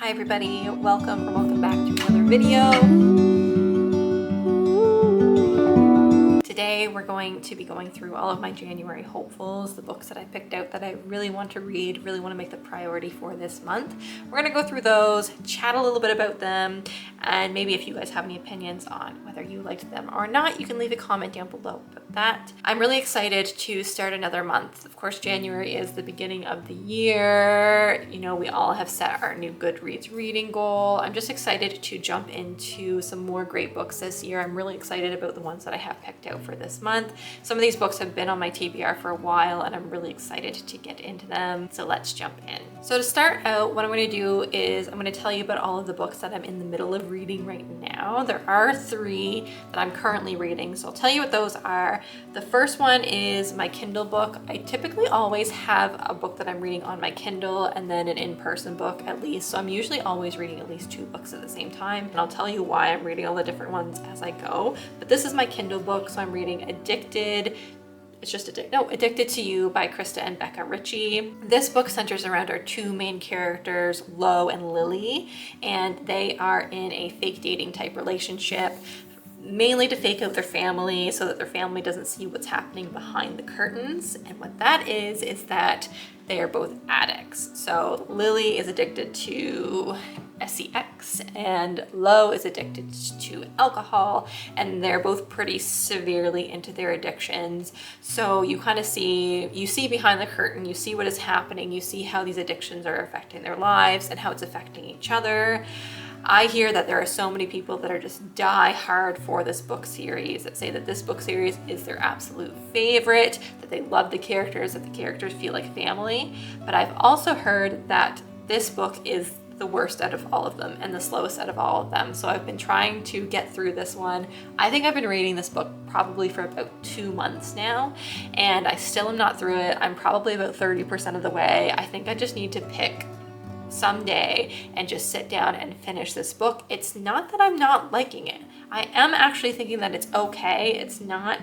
Hi everybody, welcome back to another video. Today we're going to be going through all of my January hopefuls, the books that I picked out that I really want to read, really want to make the priority for this month. We're going to go through those, chat a little bit about them, and maybe if you guys have any opinions on whether you liked them or not, you can leave a comment down below about that. I'm really excited to start another month. Of course, January is the beginning of the year. You know, we all have set our new Goodreads reading goal. I'm just excited to jump into some more great books this year. I'm really excited about the ones that I have picked out for this month. Some of these books have been on my TBR for a while and I'm really excited to get into them. So let's jump in. So to start out, what I'm going to do is I'm going to tell you about all of the books that I'm in the middle of reading right now. There are 3 that I'm currently reading, so I'll tell you what those are. The first one is my Kindle book. I typically always have a book that I'm reading on my Kindle and then an in-person book at least. So I'm usually always reading at least 2 books at the same time. And I'll tell you why I'm reading all the different ones as I go. But this is my Kindle book, so I'm reading Addicted to You by Krista and Becca Ritchie. This book centers around our 2 main characters, Lo and Lily, and they are in a fake dating type relationship, mainly to fake out their family so that their family doesn't see what's happening behind the curtains. And what that is that they are both addicts. So Lily is addicted to sex and Lo is addicted to alcohol, and they're both pretty severely into their addictions. So you kind of see behind the curtain, you see what is happening, you see how these addictions are affecting their lives and how it's affecting each other. I hear that there are so many people that are just die hard for this book series, that say that this book series is their absolute favorite, that they love the characters, that the characters feel like family. But I've also heard that this book is the worst out of all of them and the slowest out of all of them. So I've been trying to get through this one. I think I've been reading this book probably for about 2 months now, and I still am not through it. I'm probably about 30% of the way. I think I just need to pick someday and just sit down and finish this book. It's not that I'm not liking it. I am actually thinking that it's okay. It's not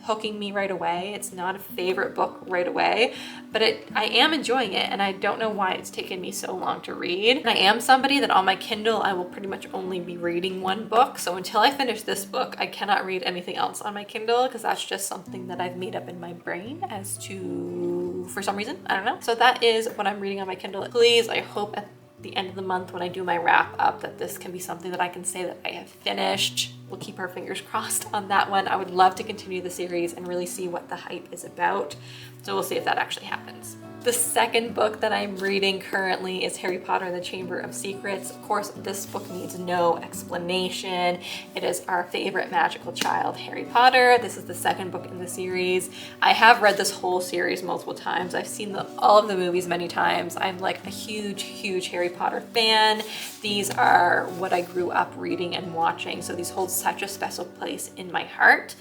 hooking me right away. It's not a favorite book right away, but I am enjoying it, and I don't know why it's taken me so long to read. And I am somebody that on my Kindle, I will pretty much only be reading 1 book. So until I finish this book, I cannot read anything else on my Kindle because that's just something that I've made up in my brain as to, for some reason, I don't know. So that is what I'm reading on my Kindle. Please, I hope at the end of the month when I do my wrap up that this can be something that I can say that I have finished. We'll keep our fingers crossed on that one. I would love to continue the series and really see what the hype is about. So we'll see if that actually happens. The second book that I'm reading currently is Harry Potter and the Chamber of Secrets. Of course, this book needs no explanation. It is our favorite magical child, Harry Potter. This is the second book in the series. I have read this whole series multiple times. I've seen all of the movies many times. I'm like a huge Harry Potter fan. These are what I grew up reading and watching, so these hold such a special place in my heart.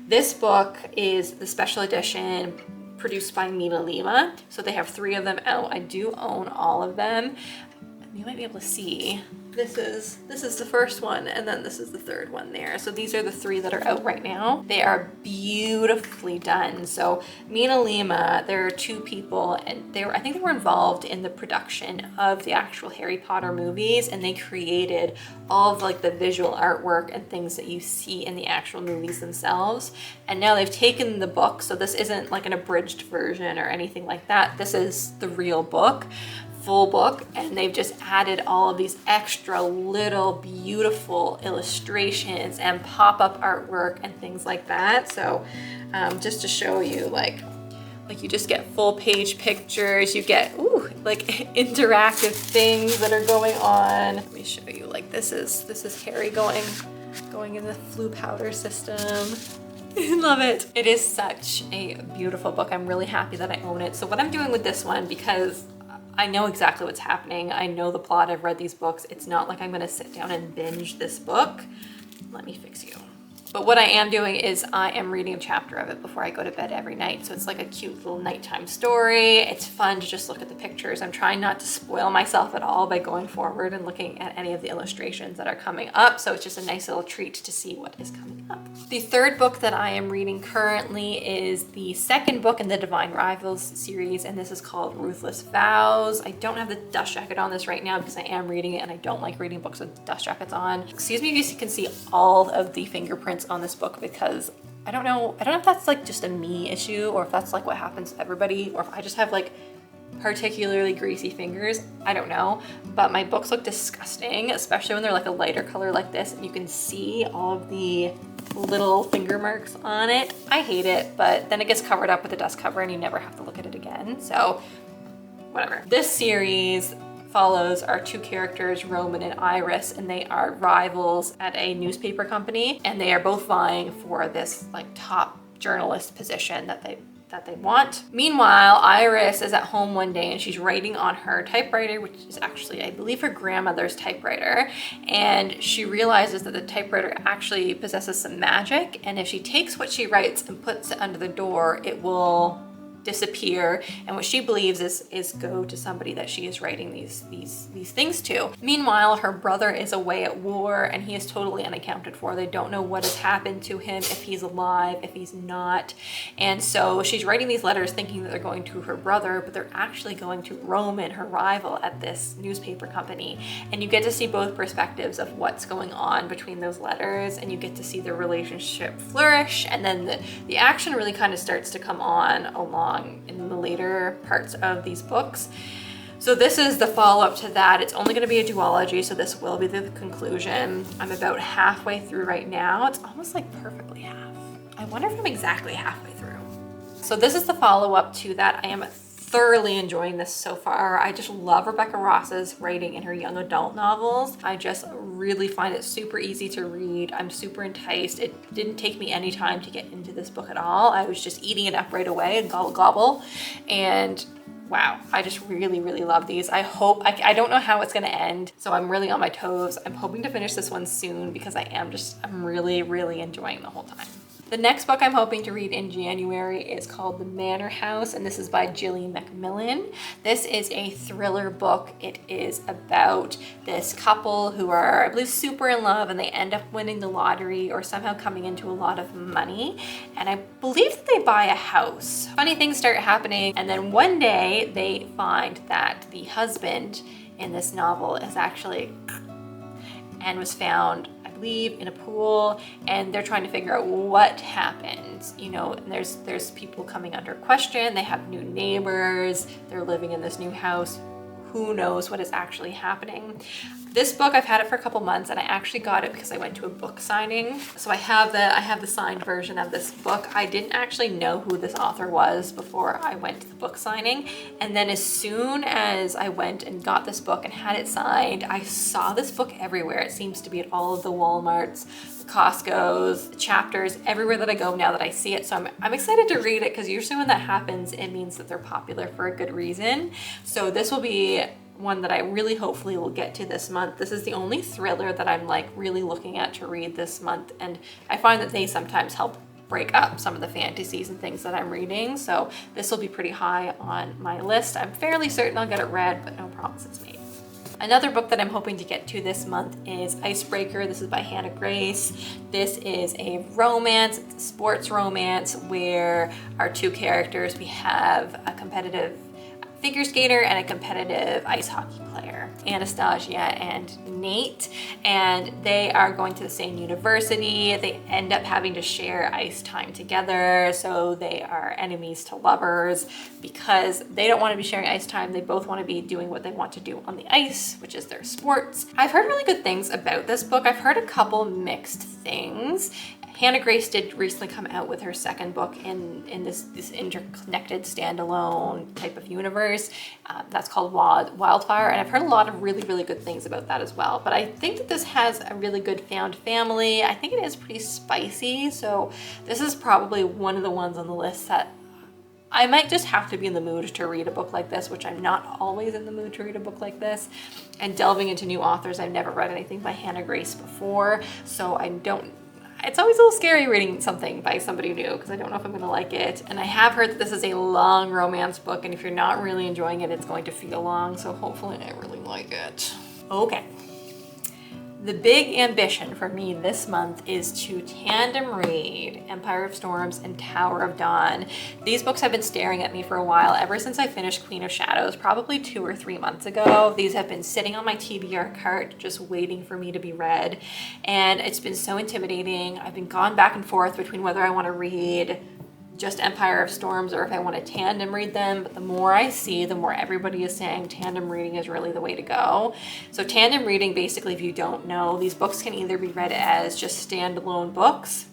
This book is the special edition produced by Mina Lima. So they have 3 of them out. I do own all of them. You might be able to see. This is the first one, and then this is the 3rd one there. So these are the 3 that are out right now. They are beautifully done. So Mina Lima, there are 2 people, and I think they were involved in the production of the actual Harry Potter movies, and they created all of like the visual artwork and things that you see in the actual movies themselves. And now they've taken the book, so this isn't like an abridged version or anything like that. This is the real book, full book, and they've just added all of these extra little beautiful illustrations and pop-up artwork and things like that. So just to show you, like you just get full page pictures, you get like interactive things that are going on. Let me show you, like this is Harry going in the Floo powder system. I love it. It is such a beautiful book. I'm really happy that I own it. So what I'm doing with this one, because I know exactly what's happening, I know the plot, I've read these books, it's not like I'm gonna sit down and binge this book. Let me fix you. But what I am doing is I am reading a chapter of it before I go to bed every night. So it's like a cute little nighttime story. It's fun to just look at the pictures. I'm trying not to spoil myself at all by going forward and looking at any of the illustrations that are coming up. So it's just a nice little treat to see what is coming up. The third book that I am reading currently is the second book in the Divine Rivals series, and this is called Ruthless Vows. I don't have the dust jacket on this right now because I am reading it and I don't like reading books with dust jackets on. Excuse me if you can see all of the fingerprints on this book, because I don't know if that's like just a me issue or if that's like what happens to everybody, or if I just have like particularly greasy fingers. I don't know, but my books look disgusting, especially when they're like a lighter color like this and you can see all of the little finger marks on it. I hate it, but then it gets covered up with a dust cover and you never have to look at it again. So whatever. This series follows our two characters, Roman and Iris, and they are rivals at a newspaper company, and they are both vying for this like top journalist position that they want. Meanwhile, Iris is at home one day and she's writing on her typewriter, which is actually, I believe, her grandmother's typewriter. And she realizes that the typewriter actually possesses some magic. And if she takes what she writes and puts it under the door, it will disappear, and what she believes is go to somebody that she is writing these things to. Meanwhile, her brother is away at war and he is totally unaccounted for. They don't know what has happened to him, if he's alive, if he's not. And so she's writing these letters thinking that they're going to her brother, but they're actually going to Roman, her rival at this newspaper company. And you get to see both perspectives of what's going on between those letters, and you get to see their relationship flourish, and then the action really kind of starts to come on along in the later parts of these books. So this is the follow-up to that. It's only going to be a duology, so this will be the conclusion. I'm about halfway through right now. It's almost like perfectly half. I wonder if I'm exactly halfway through. So this is the follow-up to that. I am thoroughly enjoying this so far. I just love Rebecca Ross's writing in her young adult novels. I just really find it super easy to read. I'm super enticed. It didn't take me any time to get into this book at all. I was just eating it up right away and gobble gobble. And wow, I just really, really love these. I hope, I don't know how it's gonna end, so I'm really on my toes. I'm hoping to finish this one soon because I'm really, really enjoying the whole time. The next book I'm hoping to read in January is called The Manor House, and this is by Gillian Macmillan. This is a thriller book. It is about this couple who are, I believe, super in love, and they end up winning the lottery or somehow coming into a lot of money. And I believe that they buy a house. Funny things start happening, and then one day they find that the husband in this novel is actually and was found, I believe, in a pool, and they're trying to figure out what happened. You know, and there's people coming under question. They have new neighbors. They're living in this new house. Who knows what is actually happening? This book, I've had it for a couple months, and I actually got it because I went to a book signing. So I have the signed version of this book. I didn't actually know who this author was before I went to the book signing. And then as soon as I went and got this book and had it signed, I saw this book everywhere. It seems to be at all of the Walmarts, Costco's, Chapters, everywhere that I go now that I see it. So I'm excited to read it, because usually when that happens, it means that they're popular for a good reason. So this will be one that I really hopefully will get to this month. This is the only thriller that I'm like really looking at to read this month, and I find that they sometimes help break up some of the fantasies and things that I'm reading. So this will be pretty high on my list. I'm fairly certain I'll get it read, but no promises made. Another book that I'm hoping to get to this month is Icebreaker. This is by Hannah Grace. This is a romance, it's a sports romance, where our two characters, we have a competitive figure skater and a competitive ice hockey player, Anastasia and Nate, and they are going to the same university. They end up having to share ice time together, so they are enemies to lovers because they don't want to be sharing ice time. They both want to be doing what they want to do on the ice, which is their sports. I've heard really good things about this book. I've heard a couple mixed things. Hannah Grace did recently come out with her second book in this interconnected standalone type of universe. That's called Wildfire, and I've heard a lot of really, really good things about that as well. But I think that this has a really good found family. I think it is pretty spicy, so this is probably one of the ones on the list that I might just have to be in the mood to read a book like this, which I'm not always in the mood to read a book like this. And delving into new authors, I've never read anything by Hannah Grace before, so I it's always a little scary reading something by somebody new because I don't know if I'm gonna like it. And I have heard that this is a long romance book, and if you're not really enjoying it, it's going to feel long. So hopefully I really like it. Okay. The big ambition for me this month is to tandem read Empire of Storms and Tower of Dawn. These books have been staring at me for a while, ever since I finished Queen of Shadows, probably 2 or 3 months ago. These have been sitting on my TBR cart, just waiting for me to be read. And it's been so intimidating. I've been gone back and forth between whether I want to read just Empire of Storms or if I want to tandem read them, but the more I see, the more everybody is saying tandem reading is really the way to go. So tandem reading, basically, if you don't know, these books can either be read as just standalone books,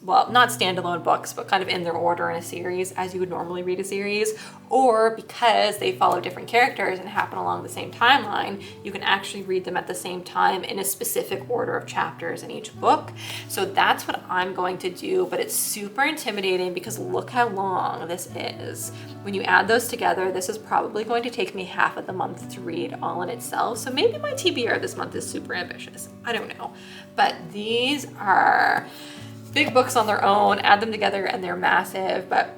well, not standalone books, but kind of in their order in a series as you would normally read a series, or because they follow different characters and happen along the same timeline, you can actually read them at the same time in a specific order of chapters in each book. So that's what I'm going to do, but it's super intimidating because look how long this is. When you add those together, this is probably going to take me half of the month to read all in itself. So maybe my TBR this month is super ambitious. I don't know. But these are big books on their own, add them together and they're massive, but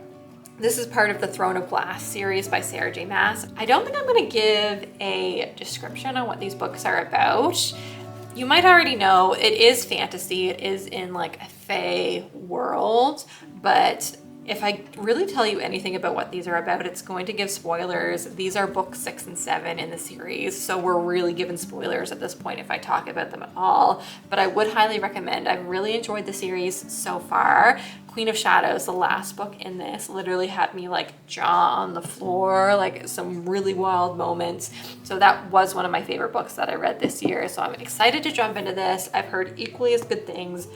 this is part of the Throne of Glass series by Sarah J. Maas. I don't think I'm gonna give a description on what these books are about. You might already know it is fantasy, it is in like a fae world, but if I really tell you anything about what these are about, it's going to give spoilers. These are books 6 and 7 in the series, so we're really given spoilers at this point if I talk about them at all. But I would highly recommend. I've really enjoyed the series so far. Queen of Shadows, the last book in this, literally had me like jaw on the floor, like some really wild moments. So that was one of my favorite books that I read this year. So I'm excited to jump into this. I've heard equally as good things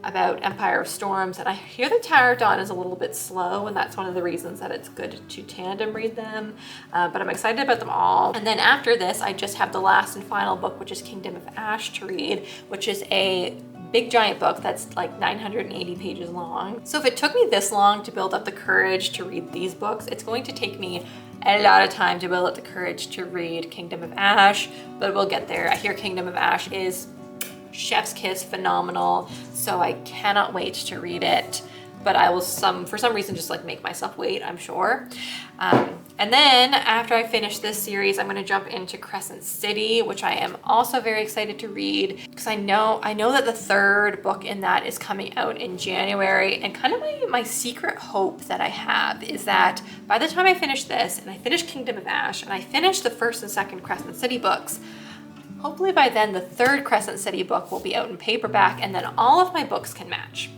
about Empire of Storms, and I hear the Tower of Dawn is a little bit slow, and that's one of the reasons that it's good to tandem read them, but I'm excited about them all. And then after this, I just have the last and final book, which is Kingdom of Ash to read, which is a big giant book that's like 980 pages long. So if it took me this long to build up the courage to read these books, it's going to take me a lot of time to build up the courage to read Kingdom of Ash, but we'll get there. I hear Kingdom of Ash is chef's kiss, phenomenal, so I cannot wait to read it, but I will for some reason just like make myself wait, I'm sure. And then after I finish this series, I'm going to jump into Crescent City, which I am also very excited to read because I know that the 3rd book in that is coming out in January, and kind of my secret hope that I have is that by the time I finish this and I finish Kingdom of Ash and I finish the 1st and 2nd Crescent City books, hopefully by then the 3rd Crescent City book will be out in paperback, and then all of my books can match.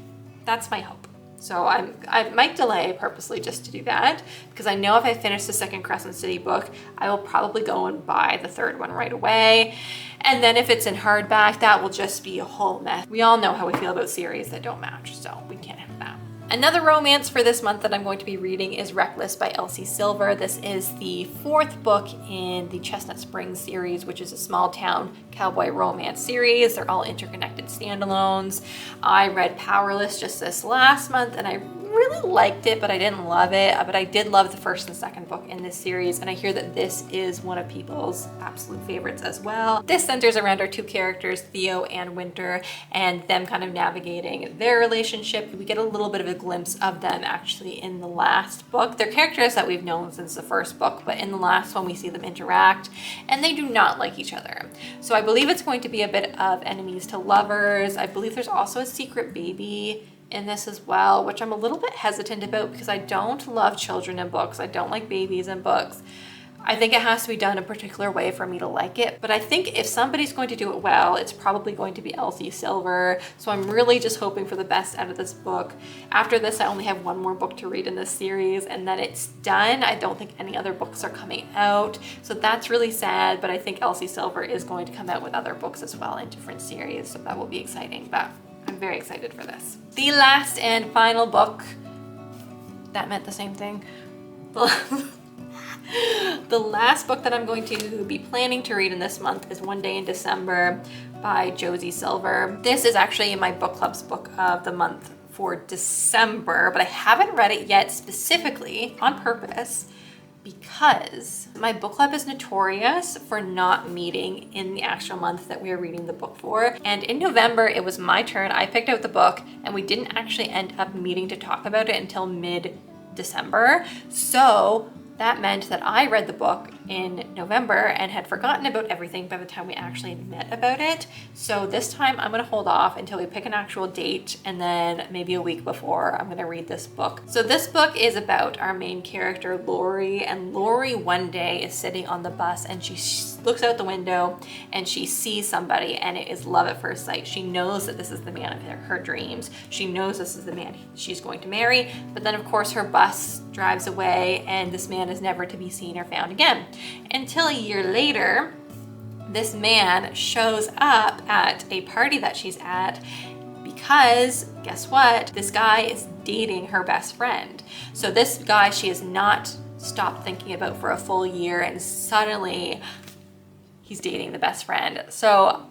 That's my hope. So I might delay purposely just to do that, because I know if I finish the 2nd Crescent City book, I will probably go and buy the 3rd one right away. And then if it's in hardback, that will just be a whole mess. We all know how we feel about series that don't match, so we can't have that. Another romance for this month that I'm going to be reading is Reckless by Elsie Silver. This is the 4th book in the Chestnut Springs series, which is a small town cowboy romance series. They're all interconnected standalones. I read Powerless just this last month and I really liked it, but I didn't love it. But I did love the 1st and 2nd book in this series, and I hear that this is one of people's absolute favorites as well. This centers around our 2 characters, Theo and Winter, and them kind of navigating their relationship. We get a little bit of a glimpse of them actually in the last book. They're characters that we've known since the 1st book, but in the last one we see them interact, and they do not like each other. So I believe it's going to be a bit of enemies to lovers. I believe there's also a secret baby in this as well, which I'm a little bit hesitant about because I don't love children in books. I don't like babies in books. I think it has to be done a particular way for me to like it, but I think if somebody's going to do it well, it's probably going to be Elsie Silver. So I'm really just hoping for the best out of this book. After this, I only have one more book to read in this series, and then it's done. I don't think any other books are coming out, so that's really sad, but I think Elsie Silver is going to come out with other books as well in different series, so that will be exciting, but I'm very excited for this. The last and final book, that meant the same thing. The last book that I'm going to be planning to read in this month is One Day in December by Josie Silver. This is actually my book club's book of the month for December, but I haven't read it yet specifically on purpose because my book club is notorious for not meeting in the actual month that we are reading the book for. And in November, it was my turn. I picked out the book and we didn't actually end up meeting to talk about it until mid-December. So that meant that I read the book in November and had forgotten about everything by the time we actually met about it. So this time I'm gonna hold off until we pick an actual date, and then maybe a week before I'm gonna read this book. So this book is about our main character, Lori, and Lori one day is sitting on the bus and she looks out the window and she sees somebody, and it is love at first sight. She knows that this is the man of her dreams. She knows this is the man she's going to marry, but then of course her bus drives away and this man is never to be seen or found again. Until a year later, this man shows up at a party that she's at because guess what? This guy is dating her best friend. So this guy she has not stopped thinking about for a full year, and suddenly he's dating the best friend. So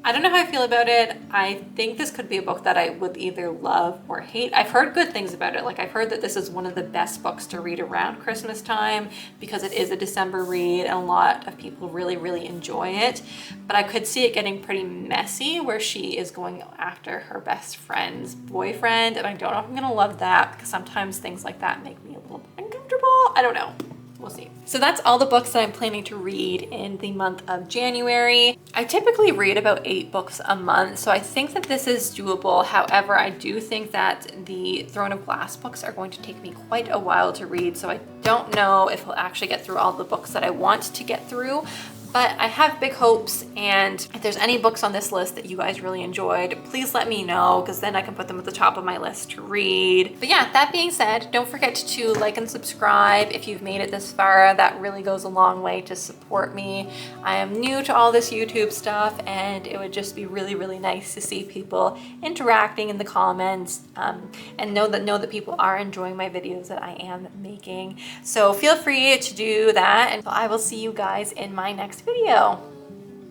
I don't know how I feel about it. I think this could be a book that I would either love or hate. I've heard good things about it. Like, I've heard that this is one of the best books to read around Christmas time because it is a December read and a lot of people really, really enjoy it. But I could see it getting pretty messy where she is going after her best friend's boyfriend. And I don't know if I'm gonna love that because sometimes things like that make me a little uncomfortable. I don't know. We'll see. So that's all the books that I'm planning to read in the month of January. I typically read about 8 books a month, so I think that this is doable. However, I do think that the Throne of Glass books are going to take me quite a while to read, so I don't know if I'll actually get through all the books that I want to get through. But I have big hopes, and if there's any books on this list that you guys really enjoyed, please let me know because then I can put them at the top of my list to read. But yeah, that being said, don't forget to like and subscribe if you've made it this far. That really goes a long way to support me. I am new to all this YouTube stuff, and it would just be really, really nice to see people interacting in the comments and know that people are enjoying my videos that I am making. So feel free to do that, and I will see you guys in my next video.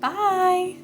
Bye.